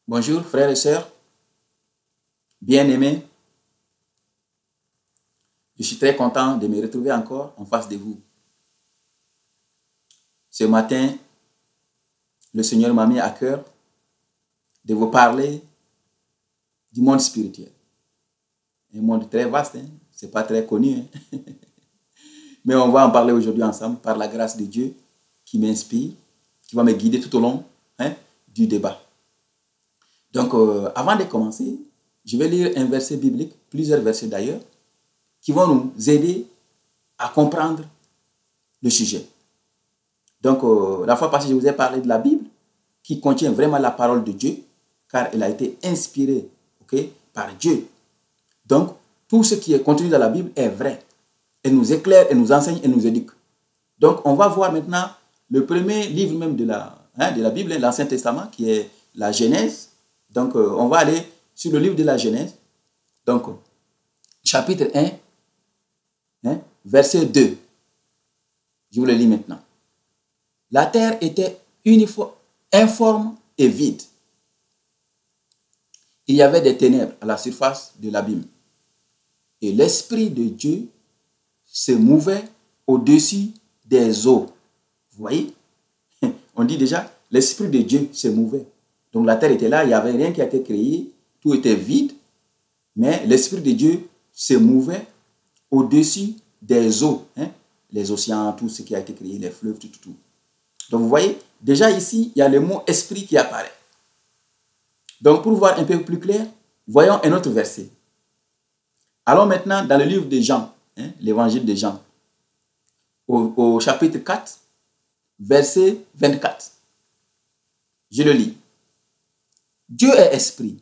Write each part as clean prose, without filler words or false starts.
Bonjour frères et sœurs, bien-aimés. Je suis très content de me retrouver encore en face de vous. Ce matin, le Seigneur m'a mis à cœur de vous parler du monde spirituel. Un monde très vaste, ce n'est pas très connu. Mais on va en parler aujourd'hui ensemble par la grâce de Dieu qui m'inspire, qui va me guider tout au long du débat. Donc, avant de commencer, je vais lire un verset biblique, plusieurs versets d'ailleurs, qui vont nous aider à comprendre le sujet. Donc, la fois passée, je vous ai parlé de la Bible, qui contient vraiment la parole de Dieu, car elle a été inspirée par Dieu. Donc, tout ce qui est contenu dans la Bible est vrai. Elle nous éclaire, elle nous enseigne, elle nous éduque. Donc, on va voir maintenant le premier livre même de la Bible, l'Ancien Testament, qui est la Genèse. Donc, on va aller sur le livre de la Genèse. Donc, chapitre 1, verset 2. Je vous le lis maintenant. La terre était informe et vide. Il y avait des ténèbres à la surface de l'abîme. Et l'Esprit de Dieu se mouvait au-dessus des eaux. Vous voyez? On dit déjà, l'Esprit de Dieu se mouvait. Donc la terre était là, il n'y avait rien qui a été créé, tout était vide, mais l'Esprit de Dieu se mouvait au-dessus des eaux. Les océans, tout ce qui a été créé, les fleuves, tout. Donc vous voyez, déjà ici, il y a le mot esprit qui apparaît. Donc pour voir un peu plus clair, voyons un autre verset. Allons maintenant dans le livre de Jean, l'évangile de Jean, au chapitre 4, verset 24. Je le lis. Dieu est esprit.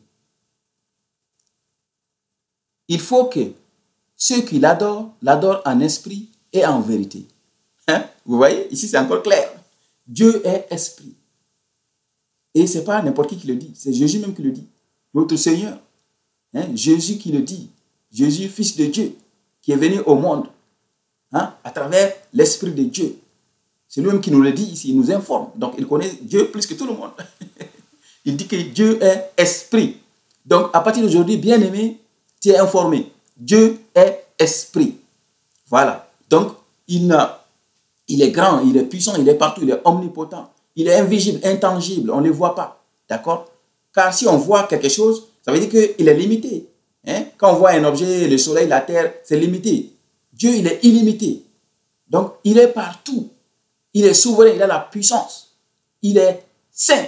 Il faut que ceux qui l'adorent en esprit et en vérité. Vous voyez, ici c'est encore clair. Dieu est esprit. Et ce n'est pas n'importe qui le dit, c'est Jésus même qui le dit. Notre Seigneur, Jésus qui le dit. Jésus, fils de Dieu, qui est venu au monde à travers l'Esprit de Dieu. C'est lui-même qui nous le dit ici, il nous informe. Donc il connaît Dieu plus que tout le monde. Il dit que Dieu est esprit. Donc à partir d'aujourd'hui, bien-aimé, tu es informé. Dieu est esprit. Voilà. Donc il est grand, il est puissant, il est partout, il est omnipotent. Il est invisible, intangible, on ne le voit pas. D'accord? Car si on voit quelque chose, ça veut dire qu'il est limité. Quand on voit un objet, le soleil, la terre, c'est limité. Dieu, il est illimité. Donc, il est partout. Il est souverain, il a la puissance. Il est saint.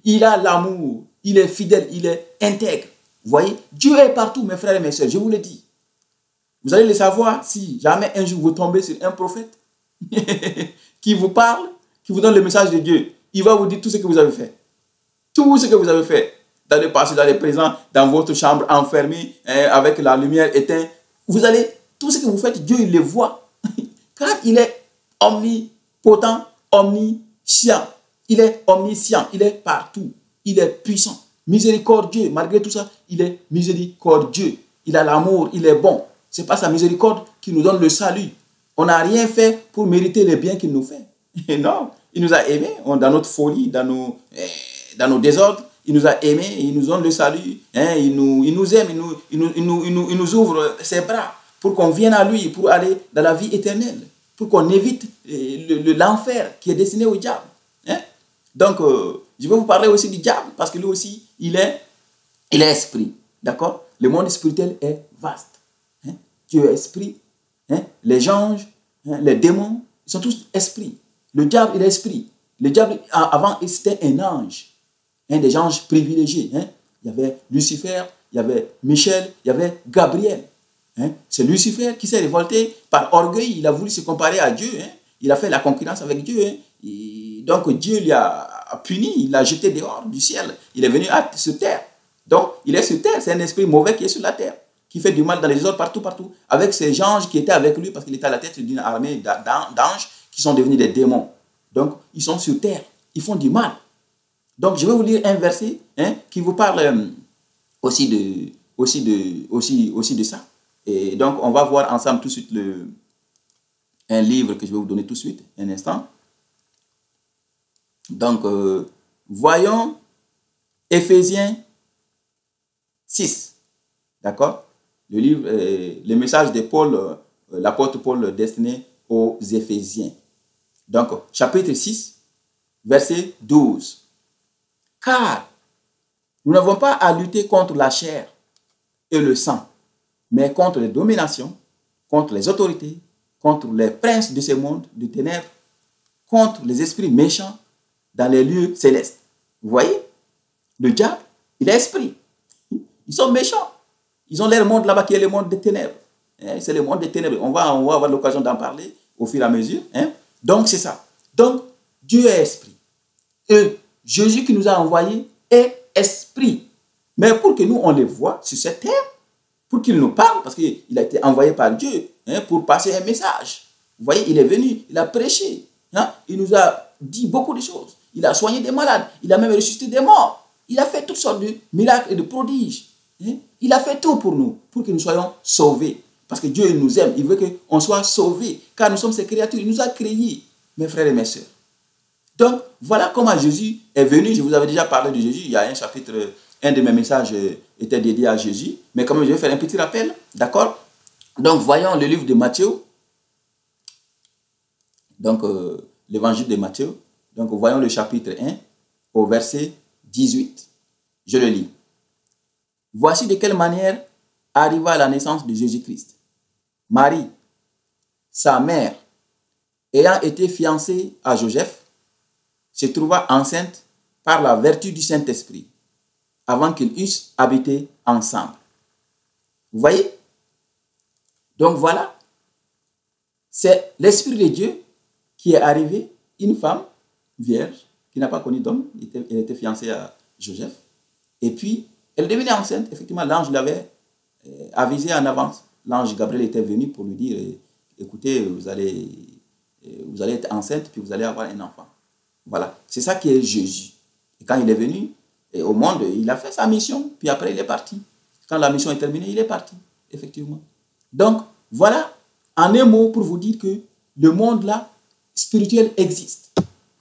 Il a l'amour. Il est fidèle, il est intègre. Vous voyez? Dieu est partout, mes frères et mes sœurs, je vous le dis. Vous allez le savoir si jamais un jour vous tombez sur un prophète qui vous parle, qui vous donne le message de Dieu. Il va vous dire tout ce que vous avez fait. Tout ce que vous avez fait. Dans le passé, dans le présent, dans votre chambre enfermée, avec la lumière éteinte. Vous allez, tout ce que vous faites, Dieu, il le voit. Car il est omnipotent, omniscient. Il est omniscient, il est partout. Il est puissant, miséricordieux. Malgré tout ça, il est miséricordieux. Il a l'amour, il est bon. Ce n'est pas sa miséricorde qui nous donne le salut. On n'a rien fait pour mériter les biens qu'il nous fait. Non, il nous a aimés dans notre folie, dans nos désordres. Il nous a aimés, il nous donne le salut. Il nous aime, il nous ouvre ses bras pour qu'on vienne à lui, pour aller dans la vie éternelle, pour qu'on évite l'enfer qui est destiné au diable. Donc, je vais vous parler aussi du diable, parce que lui aussi, il est esprit. D'accord? Le monde spirituel est vaste. Dieu est esprit. Les anges, les démons, ils sont tous esprits. Le diable, il est esprit. Le diable, avant, c'était un ange. Des anges privilégiés. Il y avait Lucifer, il y avait Michel, il y avait Gabriel. C'est Lucifer qui s'est révolté par orgueil. Il a voulu se comparer à Dieu. Il a fait la concurrence avec Dieu. Donc Dieu lui a puni, il l'a jeté dehors du ciel. Il est venu sur terre. Donc il est sur terre. C'est un esprit mauvais qui est sur la terre, qui fait du mal dans les autres partout. Avec ces anges qui étaient avec lui, parce qu'il était à la tête d'une armée d'anges qui sont devenus des démons. Donc ils sont sur terre. Ils font du mal. Donc, je vais vous lire un verset qui vous parle aussi de ça. Et donc, on va voir ensemble tout de suite un livre que je vais vous donner tout de suite, un instant. Donc, voyons Éphésiens 6. D'accord? Le livre, le message de Paul, l'apôtre Paul destiné aux Éphésiens. Donc, chapitre 6, verset 12. Car nous n'avons pas à lutter contre la chair et le sang, mais contre les dominations, contre les autorités, contre les princes de ce monde de ténèbres, contre les esprits méchants dans les lieux célestes. Vous voyez? Le diable, il est esprit. Ils sont méchants. Ils ont leur monde là-bas qui est le monde des ténèbres. C'est le monde des ténèbres. On va avoir l'occasion d'en parler au fur et à mesure. Donc, c'est ça. Donc, Dieu est esprit. Et Jésus qui nous a envoyés est esprit. Mais pour que nous, on les voie sur cette terre, pour qu'il nous parle, parce qu'il a été envoyé par Dieu pour passer un message. Vous voyez, il est venu, il a prêché. Il nous a dit beaucoup de choses. Il a soigné des malades. Il a même ressuscité des morts. Il a fait toutes sortes de miracles et de prodiges. Il a fait tout pour nous, pour que nous soyons sauvés. Parce que Dieu, il nous aime. Il veut qu'on soit sauvés. Car nous sommes ses créatures. Il nous a créés, mes frères et mes sœurs. Donc, voilà comment Jésus est venu. Je vous avais déjà parlé de Jésus. Il y a un chapitre, un de mes messages était dédié à Jésus. Mais quand même, je vais faire un petit rappel. D'accord? Donc, voyons le livre de Matthieu. Donc, l'évangile de Matthieu. Donc, voyons le chapitre 1 au verset 18. Je le lis. Voici de quelle manière arriva la naissance de Jésus-Christ. Marie, sa mère, ayant été fiancée à Joseph, se trouva enceinte par la vertu du Saint-Esprit, avant qu'ils eussent habité ensemble. Vous voyez? Donc voilà, c'est l'Esprit de Dieu qui est arrivé, une femme vierge, qui n'a pas connu d'homme, elle était fiancée à Joseph, et puis elle devenait enceinte. Effectivement, l'ange l'avait avisé en avance. L'ange Gabriel était venu pour lui dire, écoutez, vous allez être enceinte, puis vous allez avoir un enfant. Voilà, c'est ça qui est Jésus. Et quand il est venu au monde, il a fait sa mission, puis après il est parti. Quand la mission est terminée, il est parti, effectivement. Donc, voilà, en un mot, pour vous dire que le monde là, spirituel existe.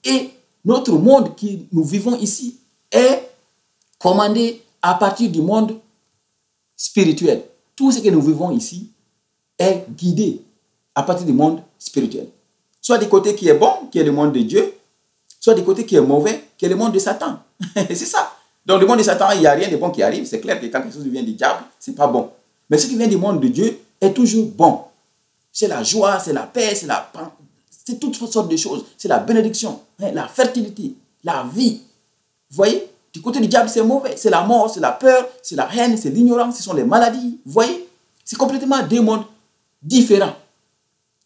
Et notre monde que nous vivons ici est commandé à partir du monde spirituel. Tout ce que nous vivons ici est guidé à partir du monde spirituel. Soit du côté qui est bon, qui est le monde de Dieu, soit du côté qui est mauvais, qui est le monde de Satan. C'est ça. Dans le monde de Satan, il n'y a rien de bon qui arrive. C'est clair que quand quelque chose vient du diable, ce n'est pas bon. Mais ce qui vient du monde de Dieu est toujours bon. C'est la joie, c'est la paix, c'est toutes sortes de choses. C'est la bénédiction, la fertilité, la vie. Vous voyez? Du côté du diable, c'est mauvais. C'est la mort, c'est la peur, c'est la haine, c'est l'ignorance, ce sont les maladies. Vous voyez? C'est complètement deux mondes différents.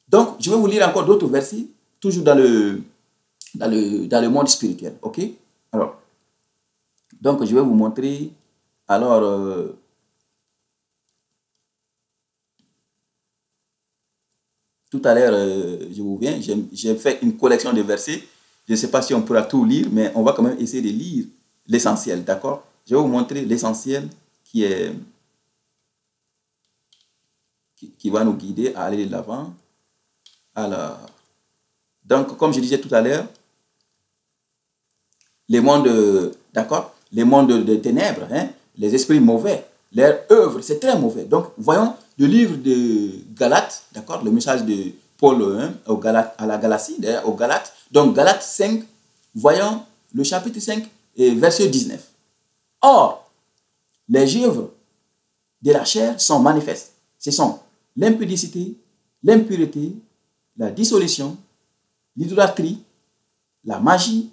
Donc, je vais vous lire encore d'autres versets, toujours dans le monde spirituel. OK? Alors, donc, je vais vous montrer. Alors, tout à l'heure, je vous viens, j'ai fait une collection de versets. Je ne sais pas si on pourra tout lire, mais on va quand même essayer de lire l'essentiel, d'accord? Je vais vous montrer l'essentiel qui va nous guider à aller de l'avant. Alors, donc, comme je disais tout à l'heure, les mondes, d'accord? Les mondes de ténèbres, les esprits mauvais, leur œuvre, c'est très mauvais. Donc, voyons le livre de Galates, d'accord? Le message de Paul à la Galatie, d'ailleurs, aux Galates. Donc, Galates 5, voyons le chapitre 5 et verset 19. Or, les œuvres de la chair sont manifestes. Ce sont l'impudicité, l'impureté, la dissolution, l'idolâtrie, la magie,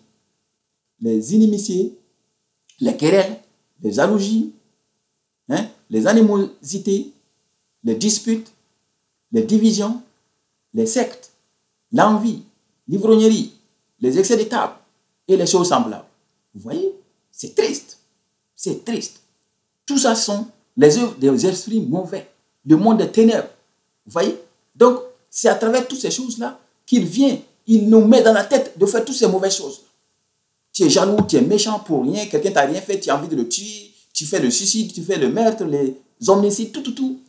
les inimitiés, les querelles, les jalousies, les animosités, les disputes, les divisions, les sectes, l'envie, l'ivrognerie, les excès de table et les choses semblables. Vous voyez, c'est triste. C'est triste. Tout ça sont les œuvres des esprits mauvais, le monde des ténèbres. Vous voyez? Donc, c'est à travers toutes ces choses-là qu'il vient, il nous met dans la tête de faire toutes ces mauvaises choses. Tu es jaloux, tu es méchant pour rien, quelqu'un t'a rien fait, tu as envie de le tuer, tu fais le suicide, tu fais le meurtre, les homicides, tout,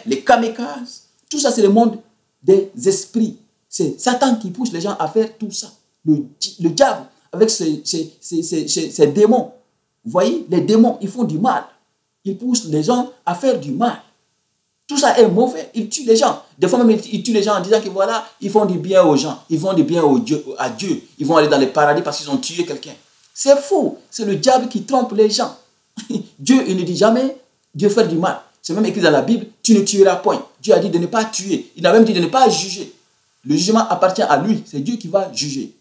les kamikazes. Tout ça, c'est le monde des esprits. C'est Satan qui pousse les gens à faire tout ça. Le diable, avec ses démons, Vous voyez, les démons, ils font du mal. Ils poussent les gens à faire du mal. Tout ça est mauvais. Ils tuent les gens. Des fois même, ils tuent les gens en disant que voilà, ils font du bien aux gens. Ils font du bien à Dieu. Ils vont aller dans le paradis parce qu'ils ont tué quelqu'un. C'est faux. C'est le diable qui trompe les gens. Dieu, il ne dit jamais Dieu fait du mal. C'est même écrit dans la Bible, tu ne tueras point. Dieu a dit de ne pas tuer. Il a même dit de ne pas juger. Le jugement appartient à lui. C'est Dieu qui va juger.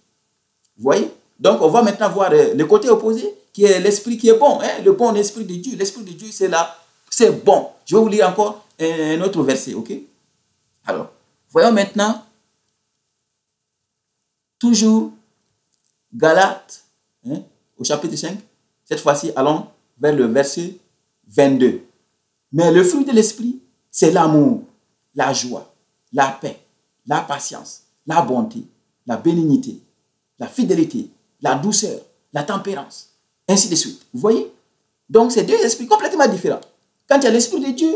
Vous voyez? Donc, on va maintenant voir le côté opposé, qui est l'esprit qui est bon. Hein? Le bon esprit de Dieu. L'esprit de Dieu, c'est là. C'est bon. Je vais vous lire encore un autre verset, ok? Alors, voyons maintenant, toujours, Galates, hein, au chapitre 5. Cette fois-ci, allons vers le verset 22. Mais le fruit de l'esprit, c'est l'amour, la joie, la paix, la patience, la bonté, la bénignité, la fidélité, la douceur, la tempérance, ainsi de suite. Vous voyez? Donc, c'est deux esprits complètement différents. Quand tu as l'esprit de Dieu,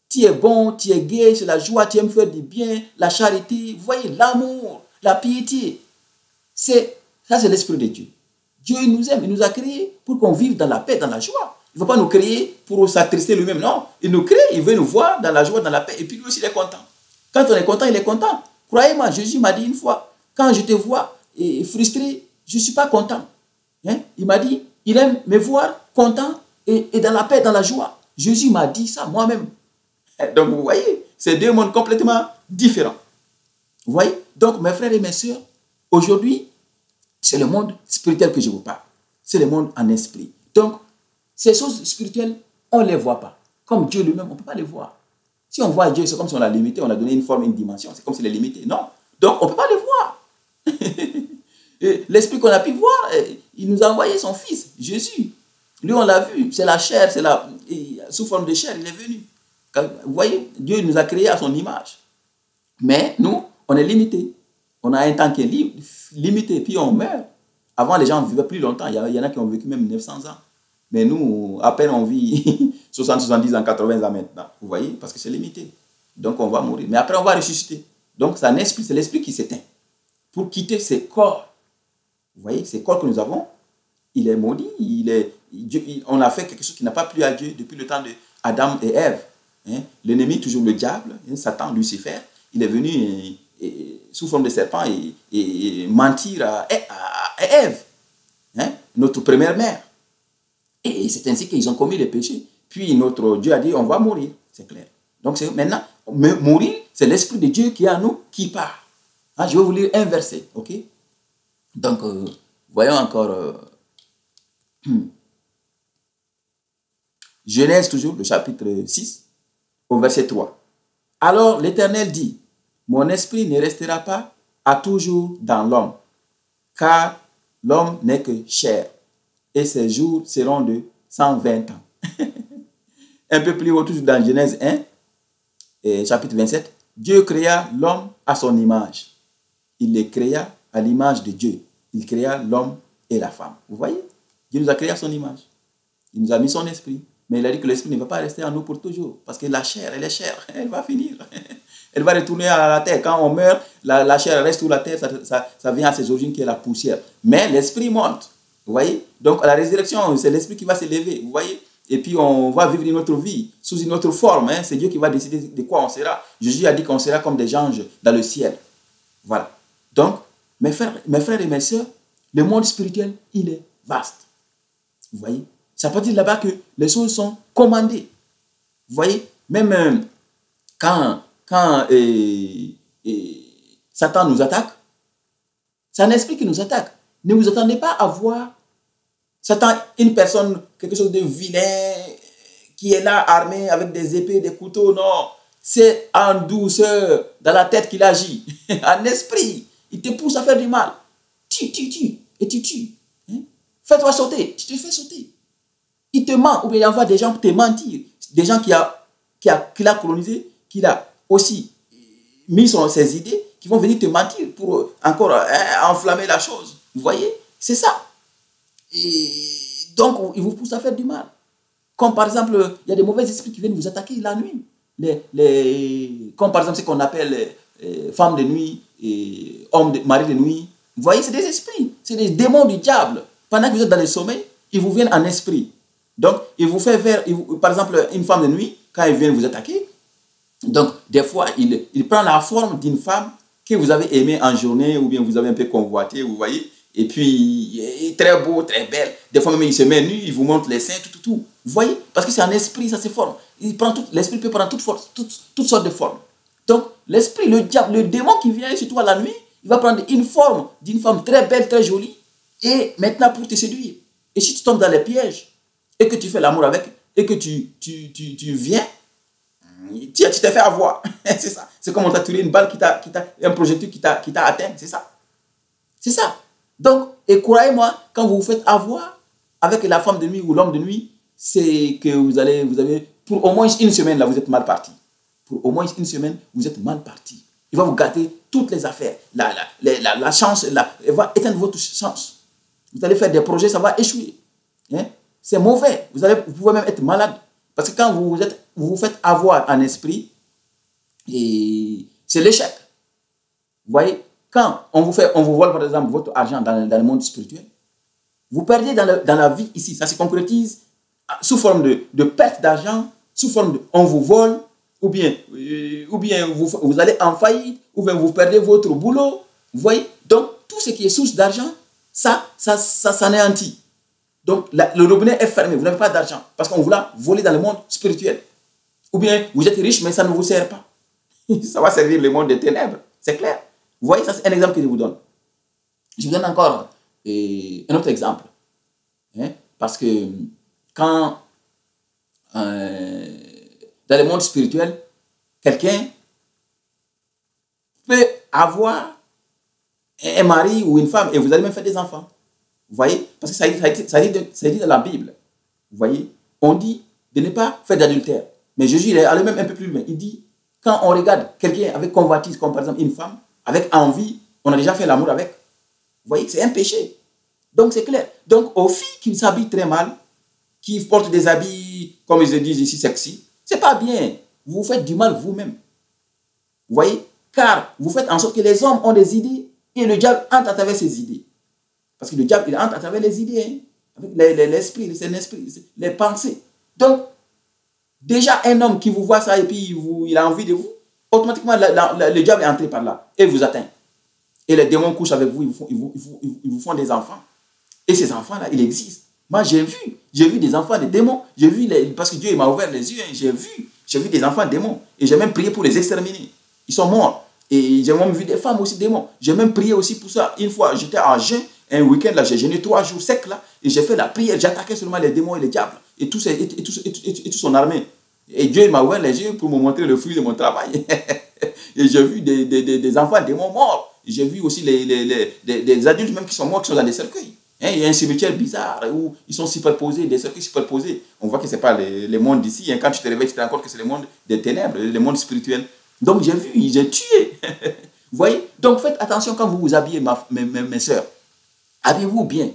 tu es bon, tu es gai, c'est la joie, tu aimes faire du bien, la charité, vous voyez, l'amour, la piété. Ça, c'est l'esprit de Dieu. Dieu, il nous aime, il nous a créés pour qu'on vive dans la paix, dans la joie. Il ne veut pas nous créer pour s'attrister lui-même, non. Il nous crée, il veut nous voir dans la joie, dans la paix, et puis lui aussi, il est content. Quand on est content, il est content. Croyez-moi, Jésus m'a dit une fois, quand je te vois frustré, je ne suis pas content. Hein? Il m'a dit, il aime me voir content et dans la paix, dans la joie. Jésus m'a dit ça moi-même. Donc, vous voyez, c'est deux mondes complètement différents. Vous voyez? Donc, mes frères et mes sœurs, aujourd'hui, c'est le monde spirituel que je vous parle. C'est le monde en esprit. Donc, ces choses spirituelles, on ne les voit pas. Comme Dieu lui-même, on ne peut pas les voir. Si on voit Dieu, c'est comme si on l'a limité, on a donné une forme, une dimension. C'est comme s'il est limité. Non. Donc, on ne peut pas le voir. L'esprit qu'on a pu voir, il nous a envoyé son fils, Jésus. Lui, on l'a vu. C'est la chair, sous forme de chair, il est venu. Vous voyez, Dieu nous a créés à son image. Mais nous, on est limité. On a un temps qui est limité, puis on meurt. Avant, les gens vivaient plus longtemps. Il y en a qui ont vécu même 900 ans. Mais nous, à peine on vit 60, 70 ans, 80 ans maintenant. Vous voyez, parce que c'est limité. Donc, on va mourir. Mais après, on va ressusciter. Donc, c'est l'esprit qui s'éteint pour quitter ces corps. Vous voyez, ces corps que nous avons, il est maudit. On a fait quelque chose qui n'a pas plu à Dieu depuis le temps d'Adam et Ève. Hein? L'ennemi, toujours le diable, hein, Satan, Lucifer, il est venu sous forme de serpent et mentir à Ève, hein? Notre première mère. Et c'est ainsi qu'ils ont commis les péchés. Puis notre Dieu a dit, on va mourir, c'est clair. Donc maintenant, mourir, c'est l'esprit de Dieu qui est en nous, qui part. Hein? Je vais vous lire un verset, ok? Donc, voyons encore Genèse toujours, le chapitre 6, au verset 3. Alors l'Éternel dit, mon esprit ne restera pas à toujours dans l'homme, car l'homme n'est que chair, et ses jours seront de 120 ans. Un peu plus haut, toujours dans Genèse 1, chapitre 27, Dieu créa l'homme à son image. Il les créa à l'image de Dieu. Il créa l'homme et la femme. Vous voyez? Dieu nous a créé à son image. Il nous a mis son esprit. Mais il a dit que l'esprit ne va pas rester en nous pour toujours. Parce que la chair, elle est chair. Elle va finir. Elle va retourner à la terre. Quand on meurt, la chair reste sous la terre. Ça vient à ses origines qui est la poussière. Mais l'esprit monte. Vous voyez? Donc, à la résurrection, c'est l'esprit qui va s'élever. Vous voyez? Et puis, on va vivre une autre vie sous une autre forme. Hein? C'est Dieu qui va décider de quoi on sera. Jésus a dit qu'on sera comme des anges dans le ciel. Voilà. Donc, mes frères et mes sœurs, le monde spirituel, il est vaste. Vous voyez? Ça peut dire là-bas que les choses sont commandées. Vous voyez? Même quand Satan nous attaque, c'est un esprit qui nous attaque. Ne vous attendez pas à voir Satan, une personne, quelque chose de vilain, qui est là armé avec des épées, des couteaux. Non, c'est en douceur, dans la tête qu'il agit. En esprit, il te pousse à faire du mal. Tu, et tu tues. Hein? Fais-toi sauter, tu te fais sauter. Il te ment, ou bien il envoie des gens pour te mentir. Des gens qu'il a colonisé, qu'il a aussi mis ses idées, qui vont venir te mentir pour encore enflammer la chose. Vous voyez? C'est ça. Et donc, il vous pousse à faire du mal. Comme par exemple, il y a des mauvais esprits qui viennent vous attaquer la nuit. Comme par exemple ce qu'on appelle femmes de nuit, et maris de nuit. Vous voyez, c'est des esprits, c'est des démons du diable. Pendant que vous êtes dans le sommeil, ils vous viennent en esprit. Donc, il vous fait faire, par exemple, une femme de nuit, quand elle vient vous attaquer, donc, des fois, il prend la forme d'une femme que vous avez aimée en journée ou bien vous avez un peu convoité, vous voyez. Et puis, il est très beau, très belle. Des fois, même, il se met nu, il vous montre les seins, tout. Vous voyez? Parce que c'est un esprit, ça se forme. L'esprit peut prendre toutes sortes de formes. Donc, l'esprit, le diable, le démon qui vient sur toi la nuit, il va prendre une forme d'une femme très belle, très jolie, et maintenant pour te séduire. Et si tu tombes dans les pièges, et que tu fais l'amour avec, et que tu viens, tu t'es fait avoir. C'est ça. C'est comme on t'a tiré une balle, un projectile qui t'a atteint. C'est ça. C'est ça. Donc, et croyez-moi, quand vous vous faites avoir avec la femme de nuit ou l'homme de nuit, c'est que vous avez, pour au moins une semaine, là, vous êtes mal parti. Pour au moins une semaine, vous êtes mal parti. Il va vous gâter toutes les affaires. La chance, il va éteindre votre chance. Vous allez faire des projets, ça va échouer. Hein? C'est mauvais. Vous pouvez même être malade. Parce que quand vous vous faites avoir en esprit, c'est l'échec. Vous voyez, quand on vous vole par exemple votre argent dans le monde spirituel, vous perdez dans la vie ici. Ça se concrétise sous forme de perte d'argent, sous forme de on vous vole, ou bien vous allez en faillite, ou bien vous perdez votre boulot. Vous voyez, donc tout ce qui est source d'argent, ça s'anéantit. Donc, le robinet est fermé, vous n'avez pas d'argent parce qu'on vous l'a volé dans le monde spirituel. Ou bien, vous êtes riche, mais ça ne vous sert pas. Ça va servir le monde des ténèbres, c'est clair. Vous voyez, ça c'est un exemple que je vous donne. Je vous donne encore un autre exemple. Hein? Parce que quand, dans le monde spirituel, quelqu'un peut avoir un mari ou une femme et vous allez même faire des enfants. Vous voyez? Parce que ça dit dans la Bible. Vous voyez? On dit de ne pas faire d'adultère. Mais Jésus, il est allé même un peu plus loin. Il dit, quand on regarde quelqu'un avec convoitise, comme par exemple une femme, avec envie, on a déjà fait l'amour avec. Vous voyez? C'est un péché. Donc, c'est clair. Donc, aux filles qui s'habillent très mal, qui portent des habits, comme ils le disent ici, sexy, c'est pas bien. Vous vous faites du mal vous-même. Vous voyez? Car vous faites en sorte que les hommes ont des idées et le diable entre à travers ces idées. Parce que le diable, il entre à travers les idées, hein, avec l'esprit, les pensées. Donc, déjà, un homme qui vous voit ça et puis il a envie de vous, automatiquement, le diable est entré par là et vous atteint. Et les démons couchent avec vous, ils vous font des enfants. Et ces enfants-là, ils existent. Moi, j'ai vu des enfants, des démons. Parce que Dieu m'a ouvert les yeux, hein, j'ai vu des enfants démons. Et j'ai même prié pour les exterminer. Ils sont morts. Et j'ai même vu des femmes aussi démons. J'ai même prié aussi pour ça. Une fois, j'étais en jeûne, un week-end, là, j'ai jeûné 3 jours secs, là, et j'ai fait la prière. J'attaquais seulement les démons et les diables, et tout son armée. Et Dieu m'a ouvert les yeux pour me montrer le fruit de mon travail. Et j'ai vu des enfants démons morts. J'ai vu aussi des adultes même qui sont morts, qui sont dans des cercueils. Hein, il y a un cimetière bizarre où ils sont superposés, des cercueils superposés. On voit que ce n'est pas le monde d'ici. Hein. Quand tu te réveilles, tu te rends compte que c'est le monde des ténèbres, le monde spirituel. Donc j'ai vu, j'ai tué. Vous voyez? Donc faites attention quand vous vous habillez, mes soeurs. Habillez-vous bien.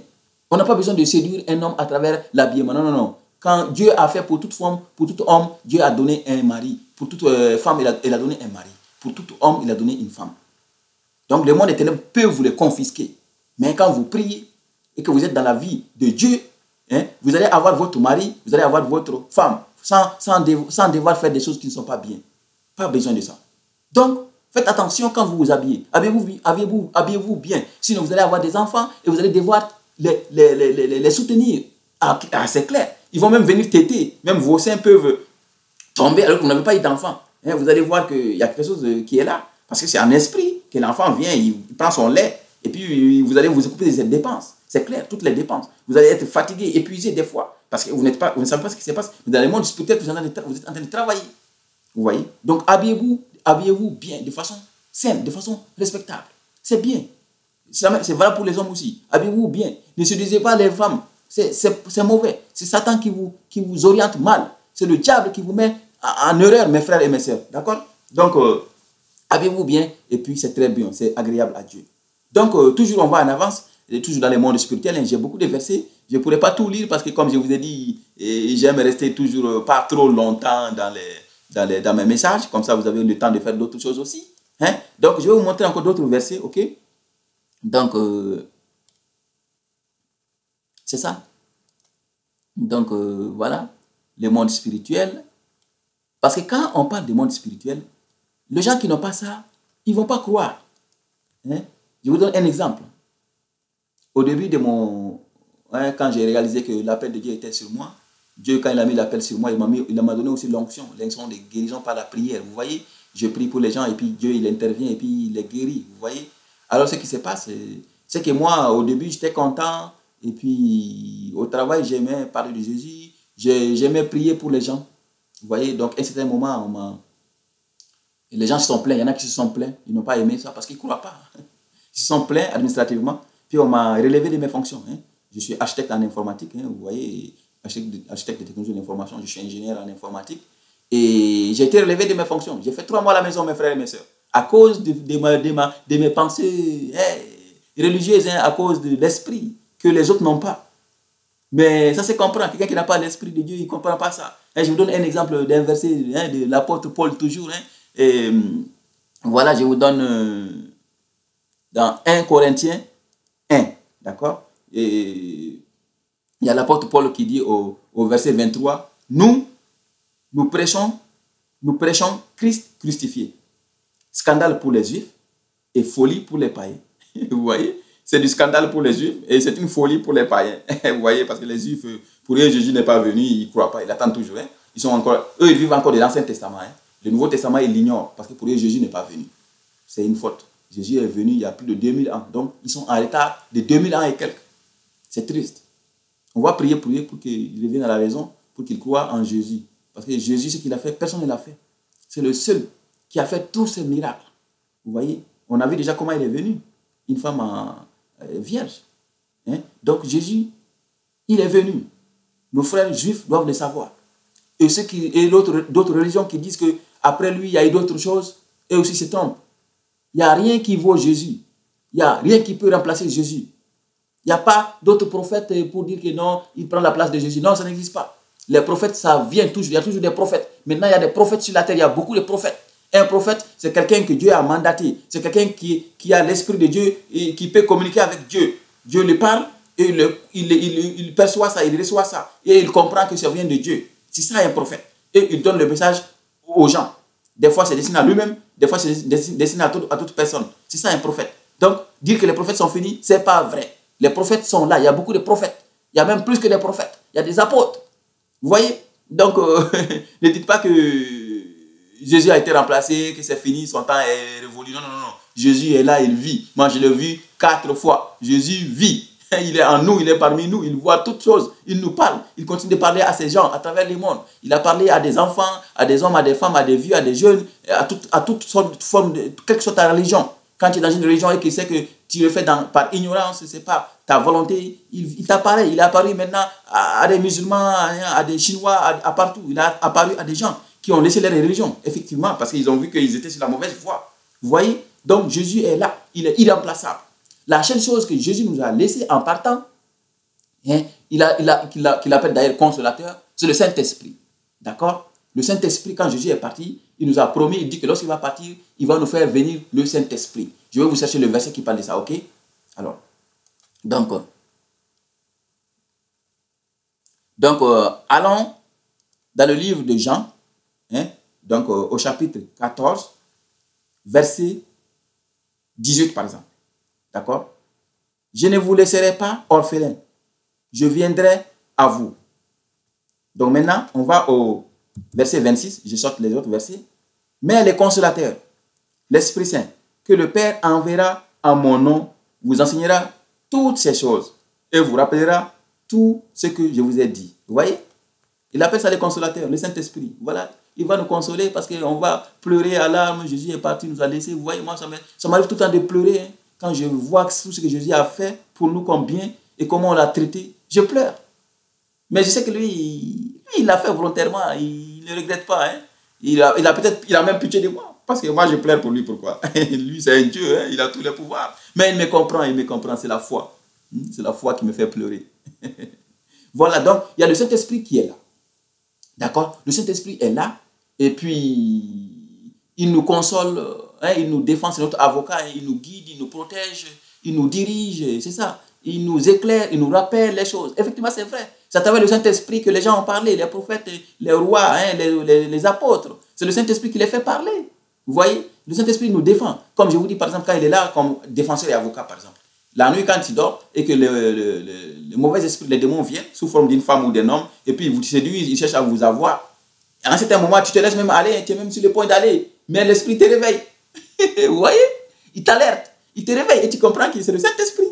On n'a pas besoin de séduire un homme à travers l'habillement. Non, non, non. Quand Dieu a fait pour toute femme, pour tout homme, Dieu a donné un mari. Pour toute femme, il a donné un mari. Pour tout homme, il a donné une femme. Donc le monde des ténèbres peut vous les confisquer. Mais quand vous priez et que vous êtes dans la vie de Dieu, hein, vous allez avoir votre mari, vous allez avoir votre femme, sans devoir faire des choses qui ne sont pas bien. Pas besoin de ça. Donc, faites attention quand vous vous habillez. Habillez-vous bien. Sinon, vous allez avoir des enfants et vous allez devoir les soutenir. Ah, c'est clair. Ils vont même venir téter. Même vos seins peuvent tomber alors que vous n'avez pas eu d'enfant. Hein, vous allez voir qu'il y a quelque chose qui est là. Parce que c'est en esprit que l'enfant vient, il prend son lait et puis vous allez vous occuper de ces dépenses. C'est clair, toutes les dépenses. Vous allez être fatigué, épuisé des fois. Parce que vous ne savez pas ce qui se passe. Dans le monde spirituel, vous êtes en train de travailler. Vous voyez? Donc, habillez-vous bien, de façon saine, de façon respectable. C'est bien. C'est valable pour les hommes aussi. Habillez-vous bien. Ne séduisez pas les femmes. C'est mauvais. C'est Satan qui vous oriente mal. C'est le diable qui vous met en erreur, mes frères et mes sœurs. D'accord? Donc, habillez-vous bien et puis c'est très bien. C'est agréable à Dieu. Donc, toujours on va en avance. Toujours dans le monde spirituel. J'ai beaucoup de versets. Je ne pourrais pas tout lire parce que, comme je vous ai dit, j'aime rester toujours pas trop longtemps dans mes messages. Comme ça, vous avez le temps de faire d'autres choses aussi. Hein? Donc, je vais vous montrer encore d'autres versets. OK? Donc, c'est ça. Donc, voilà, le monde spirituel. Parce que quand on parle du monde spirituel, les gens qui n'ont pas ça, ils ne vont pas croire. Hein? Je vous donne un exemple. Au début de mon... Hein, quand j'ai réalisé que l'appel de Dieu était sur moi, Dieu, quand il a mis l'appel sur moi, il m'a donné aussi l'onction de guérison par la prière. Vous voyez, je prie pour les gens et puis Dieu, il intervient et puis il les guérit. Vous voyez. Alors, ce qui se passe, c'est que moi, au début, j'étais content. Et puis, au travail, j'aimais parler de Jésus. J'aimais prier pour les gens. Vous voyez, donc, à un certain moment, les gens se sont plaints. Il y en a qui se sont plaints. Ils n'ont pas aimé ça parce qu'ils ne croient pas. Ils se sont plaints administrativement. Puis, on m'a relevé de mes fonctions. Hein. Je suis architecte en informatique. Hein, vous voyez, architecte de technologie de l'information. Je suis ingénieur en informatique. Et j'ai été relevé de mes fonctions. J'ai fait 3 mois à la maison, mes frères et mes soeurs. À cause de mes pensées religieuses, hein, à cause de l'esprit que les autres n'ont pas. Mais ça se comprend. Quelqu'un qui n'a pas l'esprit de Dieu, il ne comprend pas ça. Et je vous donne un exemple d'un verset hein, de l'apôtre Paul toujours. Hein, et, voilà, je vous donne dans 1 Corinthiens 1. D'accord. Et il y a l'apôtre Paul qui dit au verset 23, nous prêchons Christ crucifié. Scandale pour les Juifs et folie pour les païens. Vous voyez? C'est du scandale pour les Juifs et c'est une folie pour les païens. Vous voyez? Parce que les Juifs, pour eux, Jésus n'est pas venu, ils ne croient pas, ils attendent toujours. Hein? Eux, ils vivent encore de l'Ancien Testament. Hein? Le Nouveau Testament, ils l'ignorent parce que pour eux, Jésus n'est pas venu. C'est une faute. Jésus est venu il y a plus de 2000 ans. Donc, ils sont en retard de 2000 ans et quelques. C'est triste. On va prier pour qu'ils reviennent à la raison, pour qu'ils croient en Jésus. Parce que Jésus, ce qu'il a fait, personne ne l'a fait. C'est le seul qui a fait tous ces miracles. Vous voyez, on a vu déjà comment il est venu. Une femme vierge. Hein? Donc Jésus, il est venu. Nos frères juifs doivent le savoir. Et d'autres religions qui disent qu'après lui, il y a eu d'autres choses, eux aussi se trompent. Il n'y a rien qui vaut Jésus. Il n'y a rien qui peut remplacer Jésus. Il n'y a pas d'autres prophètes pour dire que non, il prend la place de Jésus. Non, ça n'existe pas. Les prophètes, ça vient toujours. Il y a toujours des prophètes. Maintenant, il y a des prophètes sur la terre. Il y a beaucoup de prophètes. Un prophète, c'est quelqu'un que Dieu a mandaté. C'est quelqu'un qui a l'esprit de Dieu et qui peut communiquer avec Dieu. Dieu lui parle et il perçoit ça, il reçoit ça. Et il comprend que ça vient de Dieu. C'est ça un prophète. Et il donne le message aux gens. Des fois, c'est destiné à lui-même. Des fois, c'est destiné à toute personne. C'est ça un prophète. Donc, dire que les prophètes sont finis, ce n'est pas vrai. Les prophètes sont là. Il y a beaucoup de prophètes. Il y a même plus que des prophètes. Il y a des apôtres. Vous voyez? Donc, ne dites pas que Jésus a été remplacé, que c'est fini, son temps est révolu. Non, non, non. Jésus est là, il vit. Moi, je l'ai vu 4 fois. Jésus vit. Il est en nous, il est parmi nous, il voit toutes choses. Il nous parle. Il continue de parler à ces gens à travers le monde. Il a parlé à des enfants, à des hommes, à des femmes, à des vieux, à des jeunes, à toute forme de quelle que soit ta religion. Quand tu es dans une religion et qu'il sait que tu le fais par ignorance, ce n'est pas ta volonté, il t'apparaît. Il est apparu maintenant à des musulmans, à des Chinois, à partout. Il a apparu à des gens qui ont laissé leur religion, effectivement, parce qu'ils ont vu qu'ils étaient sur la mauvaise voie. Vous voyez? Donc Jésus est là, il est irremplaçable. La seule chose que Jésus nous a laissé en partant, hein, qu'il appelle d'ailleurs consolateur, c'est le Saint-Esprit. D'accord? Le Saint-Esprit, quand Jésus est parti, il nous a promis, il dit que lorsqu'il va partir, il va nous faire venir le Saint-Esprit. Je vais vous chercher le verset qui parle de ça, ok? Alors, donc allons dans le livre de Jean, hein, donc au chapitre 14, verset 18 par exemple. D'accord? Je ne vous laisserai pas orphelins. Je viendrai à vous. Donc maintenant, on va au verset 26. Je sorte les autres versets. Mais les consolateurs, l'Esprit Saint, que le Père enverra en mon nom, vous enseignera toutes ces choses et vous rappellera tout ce que je vous ai dit. Vous voyez? Il appelle ça les consolateurs, le Saint-Esprit. Voilà. Il va nous consoler parce qu'on va pleurer à larmes. Jésus est parti, nous a laissés. Vous voyez, moi, ça m'arrive tout le temps de pleurer. Hein. Quand je vois tout ce que Jésus a fait pour nous comme bien et comment on l'a traité, je pleure. Mais je sais que lui, il l'a fait volontairement. Il ne regrette pas. Hein. Il a même pitié de moi. Parce que moi, je pleure pour lui. Pourquoi? Lui, c'est un Dieu. Hein. Il a tous les pouvoirs. Mais il me comprend. C'est la foi. C'est la foi qui me fait pleurer. Voilà, donc, il y a le Saint-Esprit qui est là. D'accord? Le Saint-Esprit est là. Et puis, il nous console. Hein, il nous défend, c'est notre avocat. Hein, il nous guide, il nous protège, il nous dirige. C'est ça. il nous éclaire, il nous rappelle les choses. Effectivement, c'est vrai. C'est à travers le Saint-Esprit que les gens ont parlé, les prophètes, les rois, hein, les apôtres. C'est le Saint-Esprit qui les fait parler. Vous voyez, le Saint-Esprit nous défend. Comme je vous dis, par exemple, quand il est là comme défenseur et avocat, par exemple. La nuit, quand il dort et que le mauvais esprit, les démons viennent sous forme d'une femme ou d'un homme, et puis ils vous séduisent, ils cherchent à vous avoir. À un certain moment, tu te laisses même aller, tu es même sur le point d'aller, mais l'esprit te réveille. Vous voyez? Il t'alerte, il te réveille et tu comprends que c'est le Saint-Esprit.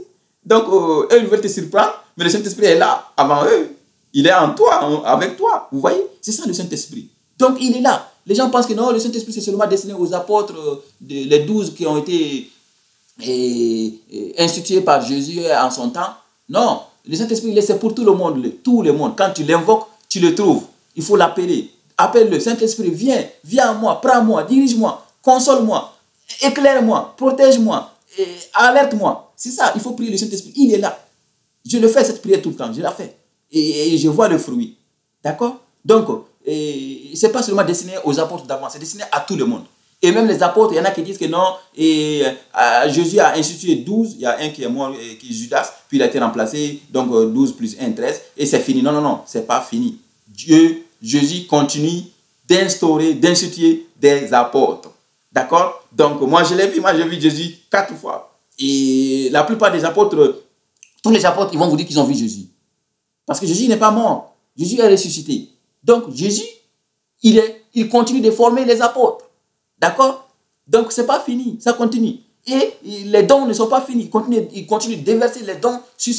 Donc, eux, ils veulent te surprendre, mais le Saint-Esprit est là avant eux. Il est en toi, avec toi. Vous voyez? C'est ça le Saint-Esprit. Donc, il est là. Les gens pensent que non, le Saint-Esprit, c'est seulement destiné aux apôtres, les 12 qui ont été institués par Jésus en son temps. Non, le Saint-Esprit, c'est pour tout le monde. Tout le monde. Quand tu l'invoques, tu le trouves. Il faut l'appeler. Appelle-le. Saint-Esprit, viens, viens à moi, prends-moi, dirige-moi, console-moi, éclaire-moi, protège-moi, alerte-moi. C'est ça, il faut prier le Saint-Esprit. Il est là. Je le fais, cette prière, tout le temps. Je la fais. Et je vois le fruit. D'accord? Donc, ce n'est pas seulement destiné aux apôtres d'avant, c'est destiné à tout le monde. Et même les apôtres, il y en a qui disent que non, Jésus a institué 12, il y a un qui est mort, qui est Judas, puis il a été remplacé, donc 12 plus 1, 13, et c'est fini. Non, non, non, ce n'est pas fini. Jésus continue d'instaurer, d'instituer des apôtres. D'accord? Donc, moi je l'ai vu, moi j'ai vu Jésus 4 fois. Et la plupart des apôtres, tous les apôtres, ils vont vous dire qu'ils ont vu Jésus. Parce que Jésus n'est pas mort. Jésus est ressuscité. Donc, Jésus, il continue de former les apôtres. D'accord? Donc, ce n'est pas fini. Ça continue. Et les dons ne sont pas finis. Il continue de déverser les dons sur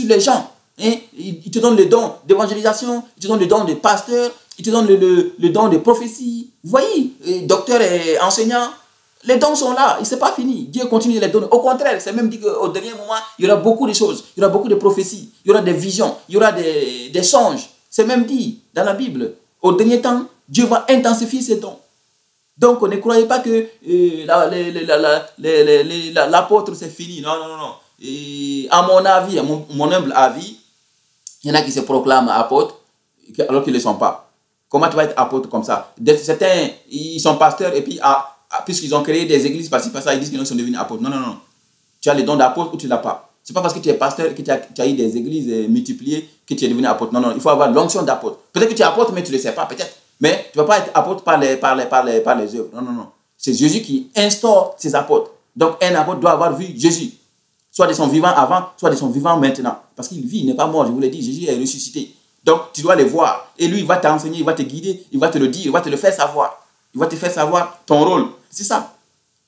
les gens. Hein? Il te donne le don d'évangélisation, il te donne le don de pasteur, il te donne le don de prophétie. Vous voyez, docteur et enseignant, les dons sont là. Ce n'est pas fini. Dieu continue de les donner. Au contraire, c'est même dit qu'au dernier moment, il y aura beaucoup de choses. Il y aura beaucoup de prophéties. Il y aura des visions. Il y aura des songes. C'est même dit dans la Bible. Au dernier temps, Dieu va intensifier ses dons. Donc, ne croyez pas que l'apôtre, c'est fini. Non, non, non, non. Et à mon avis, à mon humble avis, il y en a qui se proclament apôtres alors qu'ils ne le sont pas. Comment tu vas être apôtre comme ça? Certains, ils sont pasteurs et puis, puisqu'ils ont créé des églises par-ci, par-ça, ils disent qu'ils sont devenus apôtres. Non, non, non. Tu as les dons d'apôtre ou tu ne l'as pas. Ce n'est pas parce que tu es pasteur que tu as eu des églises multipliées que tu es devenu apôtre. Non, non, il faut avoir l'onction d'apôtre. Peut-être que tu es apôtre, mais tu ne le sais pas, peut-être. Mais tu ne vas pas être apôtre par les œuvres. Non, non, non. C'est Jésus qui instaure ses apôtres. Donc, un apôtre doit avoir vu Jésus. Soit de son vivant avant, soit de son vivant maintenant. Parce qu'il vit, il n'est pas mort, je vous l'ai dit, Jésus est ressuscité. Donc, tu dois le voir. Et lui, il va t'enseigner, il va te guider, il va te le dire, il va te le faire savoir. Il va te faire savoir ton rôle. C'est ça.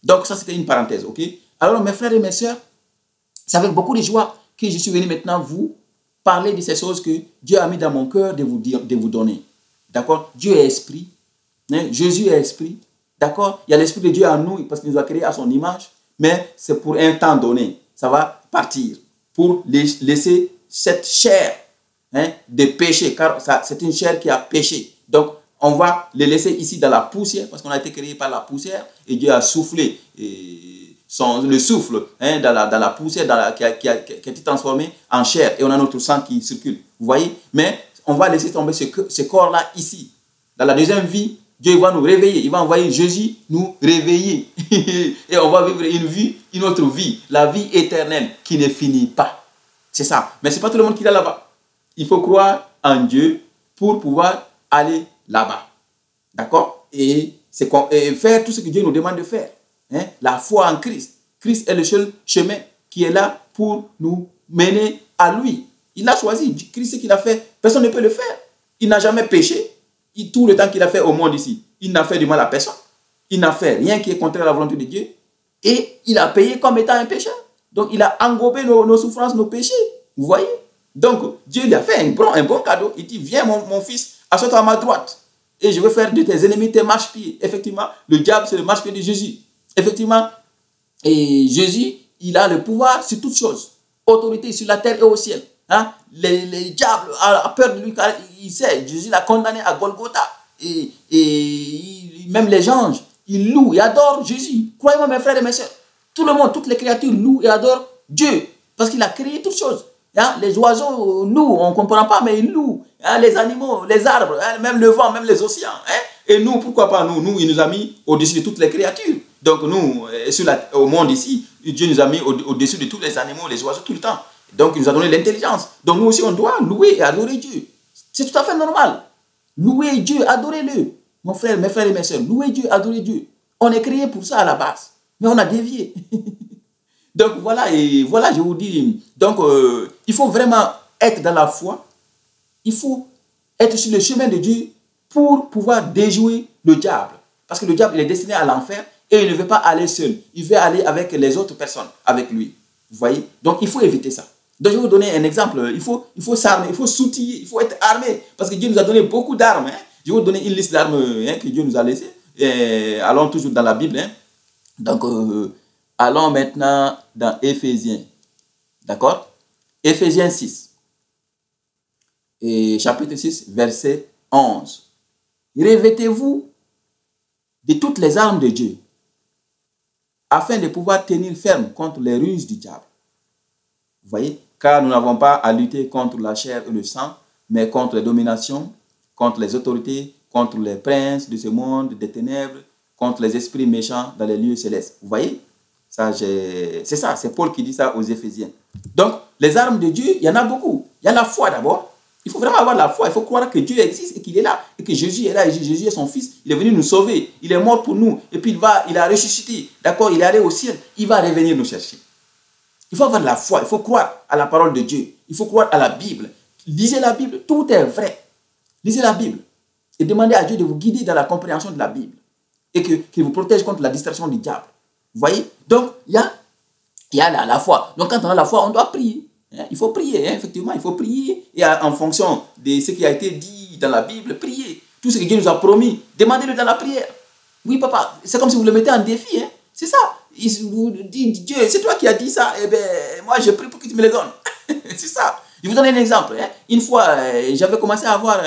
Donc, ça, c'était une parenthèse, ok? Alors, mes frères et mes sœurs, c'est avec beaucoup de joie que je suis venu maintenant vous parler de ces choses que Dieu a mis dans mon cœur de vous donner. D'accord? Dieu est esprit. Hein? Jésus est esprit. D'accord? Il y a l'esprit de Dieu en nous parce qu'il nous a créés à son image. Mais c'est pour un temps donné. Ça va partir. Pour laisser cette chair de péché. Car c'est une chair qui a péché. Donc, on va le laisser ici dans la poussière. Parce qu'on a été créé par la poussière. Et Dieu a soufflé le souffle dans la poussière qui a été transformé en chair. Et on a notre sang qui circule. Vous voyez? Mais on va laisser tomber ce corps-là ici. Dans la deuxième vie, Dieu va nous réveiller. Il va envoyer Jésus nous réveiller. Et on va vivre une autre vie. La vie éternelle qui ne finit pas. C'est ça. Mais ce n'est pas tout le monde qui est là-bas. Il faut croire en Dieu pour pouvoir aller là-bas. D'accord? Et faire tout ce que Dieu nous demande de faire. La foi en Christ. Christ est le seul chemin qui est là pour nous mener à lui. Il l'a choisi. Christ, ce qu'il a fait, personne ne peut le faire. Il n'a jamais péché. Tout le temps qu'il a fait au monde ici, il n'a fait du mal à personne. Il n'a fait rien qui est contraire à la volonté de Dieu. Et il a payé comme étant un pécheur. Donc, il a englobé nos souffrances, nos péchés. Vous voyez? Donc, Dieu lui a fait un bon cadeau. Il dit, viens mon fils, assois-toi à ma droite. Et je vais faire de tes ennemis tes marchepieds. Effectivement, le diable, c'est le marchepied de Jésus. Effectivement, et Jésus, il a le pouvoir sur toutes choses. Autorité sur la terre et au ciel. Les diables ont peur de lui car il sait, Jésus l'a condamné à Golgotha. Et même les anges, ils louent et adorent Jésus. Croyez-moi mes frères et mes sœurs, tout le monde, toutes les créatures louent et adorent Dieu. Parce qu'il a créé toutes choses. Les oiseaux louent, on ne comprend pas, mais ils louent. Les animaux, les arbres, même le vent, même les océans. Et nous, pourquoi pas nous, il nous a mis au-dessus de toutes les créatures. Donc nous, au monde ici, Dieu nous a mis au-dessus de tous les animaux, les oiseaux, tout le temps. Donc, il nous a donné l'intelligence. Donc, nous aussi, on doit louer et adorer Dieu. C'est tout à fait normal. Louer Dieu, adorez-le. Mon frère, mes frères et mes soeurs, louer Dieu, adorez Dieu. On est créé pour ça à la base. Mais on a dévié. Donc, voilà, et voilà, je vous dis. Donc, il faut vraiment être dans la foi. Il faut être sur le chemin de Dieu pour pouvoir déjouer le diable. Parce que le diable, il est destiné à l'enfer et il ne veut pas aller seul. Il veut aller avec les autres personnes, avec lui. Vous voyez? Donc, il faut éviter ça. Donc, je vais vous donner un exemple. Il faut s'armer, il faut s'outiller, il faut être armé. Parce que Dieu nous a donné beaucoup d'armes. Hein. Je vais vous donner une liste d'armes que Dieu nous a laissées. Allons toujours dans la Bible. Hein. Donc, allons maintenant dans Éphésiens. D'accord? Éphésiens 6. Et chapitre 6, verset 11. Revêtez-vous de toutes les armes de Dieu, afin de pouvoir tenir ferme contre les ruses du diable. Vous voyez? Car nous n'avons pas à lutter contre la chair et le sang, mais contre les dominations, contre les autorités, contre les princes de ce monde des ténèbres, contre les esprits méchants dans les lieux célestes. Vous voyez? C'est ça, c'est Paul qui dit ça aux Éphésiens. Donc, les armes de Dieu, il y en a beaucoup. Il y a la foi d'abord. Il faut vraiment avoir la foi. Il faut croire que Dieu existe et qu'il est là. Et que Jésus est là. Et Jésus est son fils. Il est venu nous sauver. Il est mort pour nous. Et puis il a ressuscité. D'accord? Il est allé au ciel. Il va revenir nous chercher. Il faut avoir de la foi. Il faut croire à la parole de Dieu. Il faut croire à la Bible. Lisez la Bible. Tout est vrai. Lisez la Bible. Et demandez à Dieu de vous guider dans la compréhension de la Bible. Et qu'il vous protège contre la distraction du diable. Vous voyez? Donc, il y a la foi. Donc, quand on a la foi, on doit prier. Il faut prier, effectivement, il faut prier. Et en fonction de ce qui a été dit dans la Bible, prier. Tout ce que Dieu nous a promis, demandez-le dans la prière. Oui, papa, c'est comme si vous le mettez en défi. Hein? C'est ça. Il vous dit, Dieu, c'est toi qui as dit ça. Eh bien, moi, je prie pour que tu me le donnes. C'est ça. Je vous donne un exemple. Hein? Une fois, j'avais commencé à avoir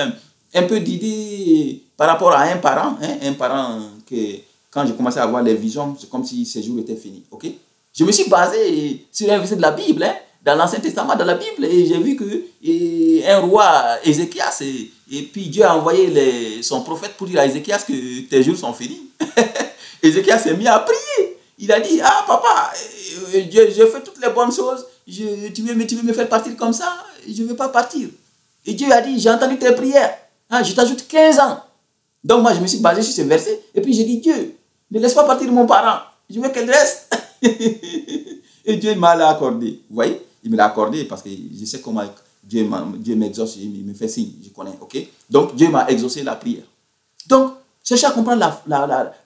un peu d'idées par rapport à un parent. Un parent que, quand j'ai commencé à avoir les visions, c'est comme si ces jours étaient finis. Okay? Je me suis basé sur un verset de la Bible, dans l'Ancien Testament, dans la Bible, et j'ai vu qu'un roi, Ézéchias, et puis Dieu a envoyé son prophète pour dire à Ézéchias que tes jours sont finis. Ézéchias s'est mis à prier. Il a dit, ah papa, je fais toutes les bonnes choses, tu veux me faire partir comme ça, je ne veux pas partir. Et Dieu a dit, j'ai entendu tes prières, je t'ajoute 15 ans. Donc moi, je me suis basé sur ce verset, et puis j'ai dit, Dieu, ne laisse pas partir mon parent, je veux qu'elle reste. Et Dieu m'a accordé. Vous voyez? Il me l'a accordé parce que je sais comment Dieu m'exauce, il me fait signe, je connais. Okay? Donc Dieu m'a exaucé la prière. Donc, cherchez à comprendre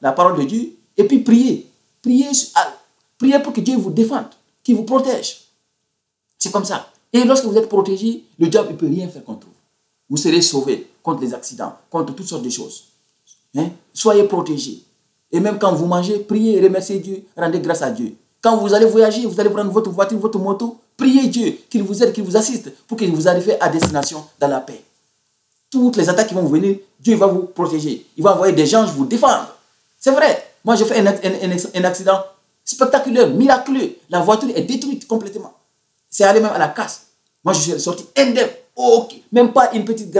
la parole de Dieu et puis priez. Priez pour que Dieu vous défende, qu'il vous protège. C'est comme ça. Et lorsque vous êtes protégé, le diable ne peut rien faire contre vous. Vous serez sauvé contre les accidents, contre toutes sortes de choses. Soyez protégés. Et même quand vous mangez, priez, remerciez Dieu, rendez grâce à Dieu. Quand vous allez voyager, vous allez prendre votre voiture, votre moto, priez Dieu, qu'il vous aide, qu'il vous assiste, pour qu'il vous arrive à destination dans la paix. Toutes les attaques qui vont venir, Dieu va vous protéger. Il va envoyer des anges vous défendre. C'est vrai. Moi, j'ai fait un accident spectaculaire, miraculeux. La voiture est détruite complètement. C'est allé même à la casse. Moi, je suis sorti indemne. Okay. Même pas une petite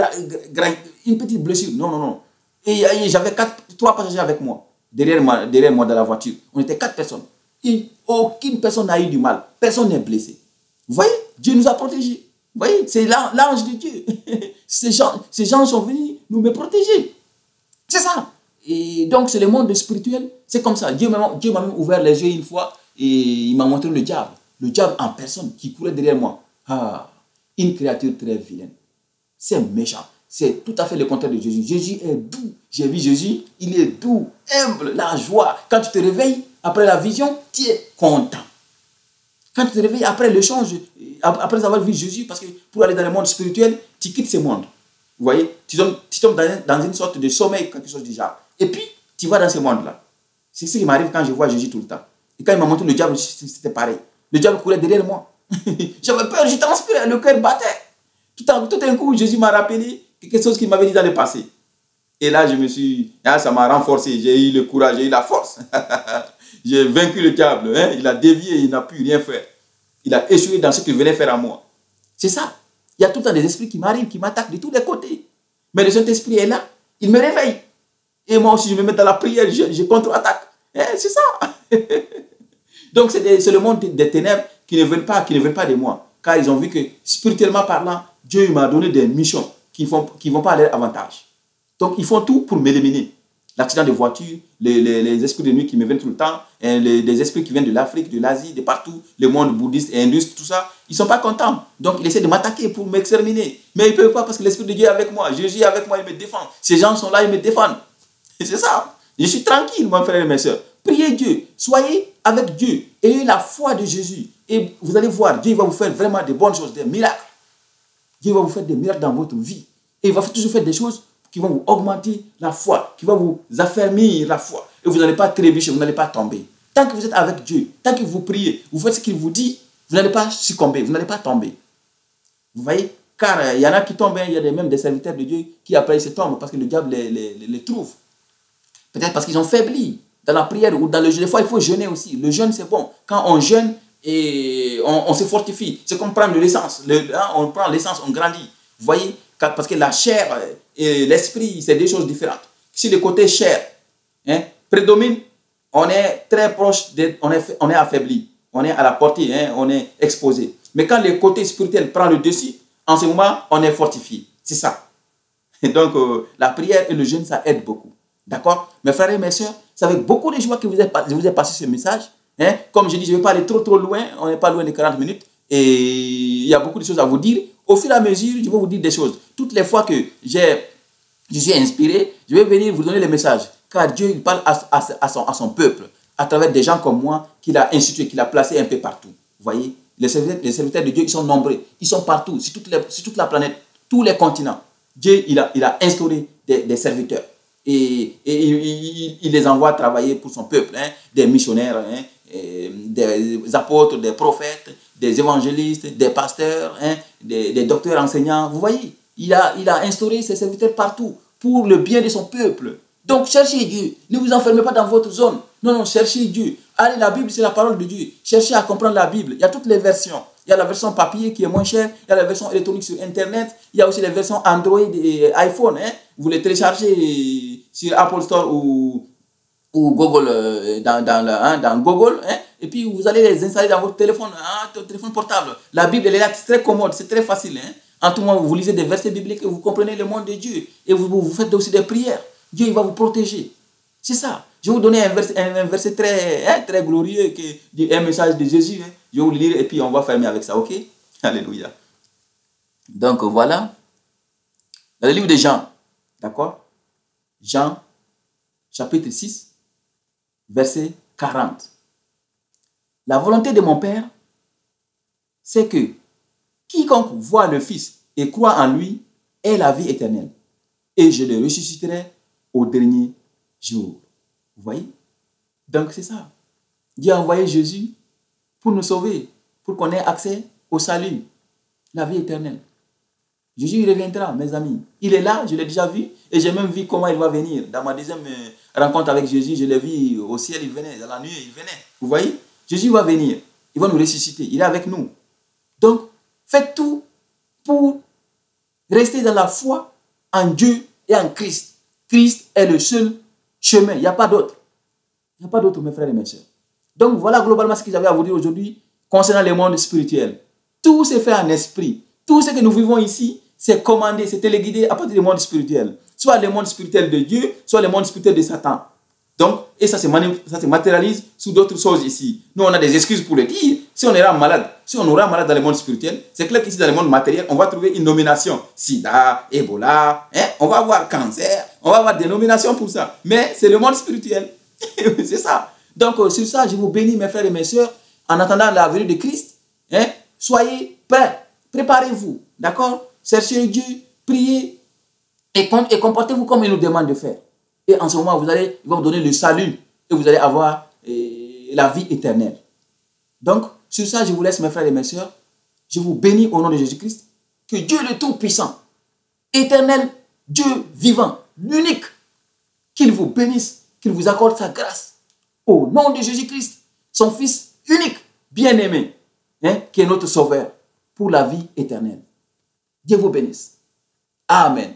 blessure. Non. Et j'avais 3 passagers avec moi. Derrière moi dans la voiture. On était 4 personnes. Et aucune personne n'a eu du mal. Personne n'est blessé. Vous voyez? Dieu nous a protégés. Vous voyez? C'est l'ange de Dieu. Ces gens sont venus me protéger. C'est ça. Et donc, c'est le monde spirituel. C'est comme ça. Dieu m'a même ouvert les yeux une fois et il m'a montré le diable. Le diable en personne qui courait derrière moi. Une créature très vilaine. C'est méchant. C'est tout à fait le contraire de Jésus. Jésus est doux. J'ai vu Jésus, il est doux, humble, la joie. Quand tu te réveilles, après la vision, tu es content. Quand tu te réveilles après l'échange, après avoir vu Jésus, parce que pour aller dans le monde spirituel, tu quittes ce monde. Vous voyez, tu tombes dans une sorte de sommeil, quelque chose du genre. Et puis, tu vas dans ce monde-là. C'est ce qui m'arrive quand je vois Jésus tout le temps. Et quand il m'a montré le diable, c'était pareil. Le diable courait derrière moi. J'avais peur, je transpirais, le cœur battait. Tout d'un coup, Jésus m'a rappelé quelque chose qu'il m'avait dit dans le passé. Et là, ça m'a renforcé. J'ai eu le courage, j'ai eu la force. J'ai vaincu le diable. Il a dévié, il n'a pu rien faire. Il a échoué dans ce qu'il venait faire à moi. C'est ça. Il y a tout le temps des esprits qui m'arrivent, qui m'attaquent de tous les côtés. Mais le Saint-Esprit est là. Il me réveille. Et moi aussi, je me mets dans la prière, je contre-attaque. C'est ça. Donc, c'est le monde des ténèbres qui ne veulent pas de moi. car ils ont vu que, spirituellement parlant, Dieu m'a donné des missions qui ne vont pas à leur avantage. Donc, ils font tout pour m'éliminer. L'accident de voiture, les esprits de nuit qui me viennent tout le temps, des esprits qui viennent de l'Afrique, de l'Asie, de partout, le monde bouddhiste et hindouiste, tout ça, ils ne sont pas contents. Donc, ils essaient de m'attaquer pour m'exterminer. Mais ils ne peuvent pas parce que l'Esprit de Dieu est avec moi. Jésus est avec moi, il me défend. Ces gens sont là, ils me défendent. Et c'est ça. Je suis tranquille, mon frère et mes soeurs. Priez Dieu. Soyez avec Dieu. Ayez la foi de Jésus. Et vous allez voir, Dieu va vous faire vraiment de bonnes choses, des miracles. Dieu va vous faire des miracles dans votre vie. Et il va toujours faire des choses qui vont vous augmenter la foi, qui vont vous affermir la foi. Et vous n'allez pas trébucher, vous n'allez pas tomber. Tant que vous êtes avec Dieu, tant que vous priez, vous faites ce qu'il vous dit, vous n'allez pas succomber, vous n'allez pas tomber. Vous voyez? Car il y en a qui tombent, il y a même des serviteurs de Dieu qui après ils se tombent parce que le diable les trouve. Peut-être parce qu'ils ont faibli dans la prière ou dans le jeûne. Des fois, il faut jeûner aussi. Le jeûne, c'est bon. Quand on jeûne, et on se fortifie. C'est comme prendre de l'essence. On prend l'essence, on grandit. Vous voyez? Parce que la chair et l'esprit, c'est deux choses différentes. Si le côté chair prédomine, on est très proche, on est affaibli. On est à la portée, on est exposé. Mais quand le côté spirituel prend le dessus, en ce moment, on est fortifié. C'est ça. Et donc, la prière et le jeûne, ça aide beaucoup. D'accord? Mes frères et mes soeurs, c'est avec beaucoup de joie que je vous ai passé ce message. Comme je dis, je ne vais pas aller trop loin. On n'est pas loin de 40 minutes. Et il y a beaucoup de choses à vous dire. Au fur et à mesure, je vais vous dire des choses. Toutes les fois que je suis inspiré, je vais venir vous donner les messages. Car Dieu il parle à son peuple, à travers des gens comme moi, qu'il a institués, qu'il a placés un peu partout. Vous voyez? Les serviteurs de Dieu, ils sont nombreux. Ils sont partout, sur toute la planète, tous les continents. Dieu, il a instauré des serviteurs. Et il les envoie travailler pour son peuple. Des missionnaires, des apôtres, des prophètes, des évangélistes, des pasteurs, des docteurs enseignants. Vous voyez, il a instauré ses serviteurs partout pour le bien de son peuple. Donc, cherchez Dieu. Ne vous enfermez pas dans votre zone. Non, cherchez Dieu. Allez, la Bible, c'est la parole de Dieu. Cherchez à comprendre la Bible. Il y a toutes les versions. Il y a la version papier qui est moins chère. Il y a la version électronique sur Internet. Il y a aussi les versions Android et iPhone. Vous les téléchargez sur Apple Store ou Google, dans Google. Et puis, vous allez les installer dans votre téléphone portable. La Bible, elle est là, c'est très commode, c'est très facile. En tout moment, vous lisez des versets bibliques et vous comprenez le monde de Dieu. Et vous faites aussi des prières. Dieu, il va vous protéger. C'est ça. Je vais vous donner un verset très glorieux, un message de Jésus. Je vais vous le lire et puis on va fermer avec ça, ok? Alléluia. Donc voilà. Dans le livre de Jean, d'accord? Jean, chapitre 6, verset 40. La volonté de mon Père, c'est que quiconque voit le Fils et croit en lui ait la vie éternelle. Et je le ressusciterai au dernier jour. Vous voyez? Donc c'est ça. Dieu a envoyé Jésus pour nous sauver, pour qu'on ait accès au salut, la vie éternelle. Jésus il reviendra, mes amis. Il est là, je l'ai déjà vu, et j'ai même vu comment il va venir. Dans ma deuxième rencontre avec Jésus, je l'ai vu au ciel, il venait, dans la nuit, il venait. Vous voyez? Jésus va venir, il va nous ressusciter, il est avec nous. Donc, faites tout pour rester dans la foi en Dieu et en Christ. Christ est le seul chemin, il n'y a pas d'autre. Il n'y a pas d'autre, mes frères et mes sœurs. Donc, voilà globalement ce que j'avais à vous dire aujourd'hui concernant le monde spirituel. Tout se fait en esprit. Tout ce que nous vivons ici, c'est commandé, c'est téléguidé à partir du monde spirituel. Soit le monde spirituel de Dieu, soit le monde spirituel de Satan. Donc, et ça se matérialise sous d'autres choses ici. Nous, on a des excuses pour le dire. Si on est malade, si on aura malade dans le monde spirituel, c'est clair qu'ici dans le monde matériel, on va trouver une nomination. Sida, Ebola, on va avoir cancer, on va avoir des nominations pour ça. Mais c'est le monde spirituel. C'est ça. Donc, sur ça, je vous bénis, mes frères et mes sœurs, en attendant la venue de Christ. Soyez prêts. Préparez-vous. D'accord? Cherchez Dieu, priez et comportez-vous comme il nous demande de faire. Et en ce moment, il va vous donner le salut et vous allez avoir la vie éternelle. Donc, sur ça, je vous laisse, mes frères et mes sœurs. Je vous bénis au nom de Jésus-Christ. Que Dieu le Tout-Puissant, éternel, Dieu vivant, l'unique, qu'il vous bénisse, qu'il vous accorde sa grâce. Au nom de Jésus-Christ, son Fils unique, bien-aimé, qui est notre Sauveur, pour la vie éternelle. Dieu vous bénisse. Amen.